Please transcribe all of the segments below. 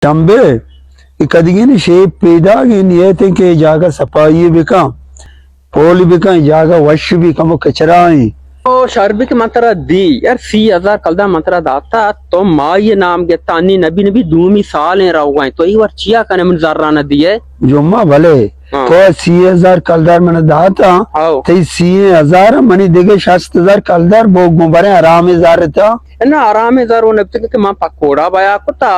Tambe, ikadgin shape पैदा की नियत है कि जागा सफाई बिका पोल बिका जागा वश भी कम कचरा है तो शर्बी की मात्रा दी यार 30,000 कलदा मात्रा दाता तो माँ ये नाम के तानी नबी नबी दूमी साल हैं रहुआ तो एक बार चिया कने मन ज़र्रा न दिए जुम्मा भले तो 30,000 कलदार मैंने दाता तो 30,000 मनी देगे 60,000 कलदार बोग मुबारे आराम हजार था ना आराम हजार वो नब्ते के माँ पकोड़ा बाया कुता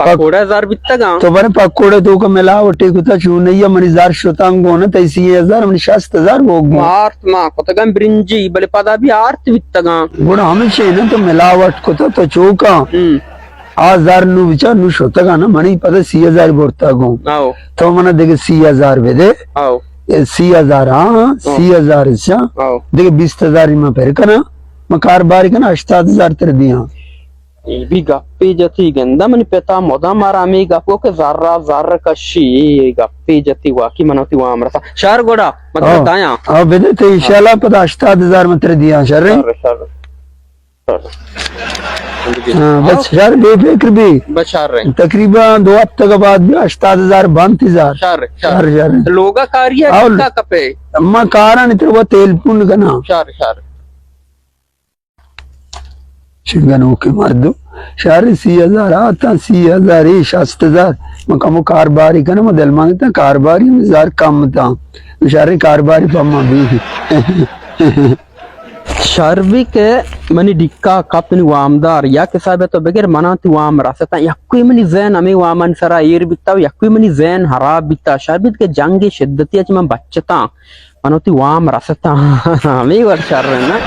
पकोड़ा हजार बित्तगा तो बने पकोड़े तो का मिलावटी कुता चूनैया मनी जार शतांगो न 30,000 मनी 60,000 बोग आर्त माँ कुतगा ब्रिंजी बले पदा भी आर्त बित्तगा गुण हमेशा ना तो मिलावट कुता तो चौका 1000 नु विचार नु शतगा ना मनी पदा 30,000 बोरता गो आओ तो मना देखे 30,000 बेदे आओ 30,000 हाँ 30,000 इच्छा आओ देखे 20,000 में फिर कना मैं कारबारी कना 8,000 तेरे दिया भी गप्पे जती गंदा मनी पेता मोदा मारा मी गप्पो के ज़र्रा ज़र्रा कशी गप्पे जती वाकी मनोती वहाँ मरता शहर गोड़ा मतलब दाया अब बेदे तो इंशाल्लाह पता 8,000 में तेरे दिया शहर बस शहर बेफिक्र भी बचार रहे तकरीबन 2 हफ्ते के बाद भी 8,000 32,000 शहर लोगा कार्य कितना कपे अम्मा कारण इतने वो तेल पुन कना शहर शिंगनों के मर्दो शहर 30,000 आता 30,000 60,000 मकामो कारबारी कना मदल मांगता कारबारी में जार कम था शहर कारबारी पम्मा भी शर्बी के मनी डिक्का कपनी वामदार या के साबे तो बगैर मनाती वाम रासता यक्कुई मनी जैन अमी वामन सरा ईर बिता यक्कुई मनी जैन हराब बिता शर्बीत के जंगे शिद्दतिया च मैं बच्चता मनोती वाम रासता अमी वर शर ना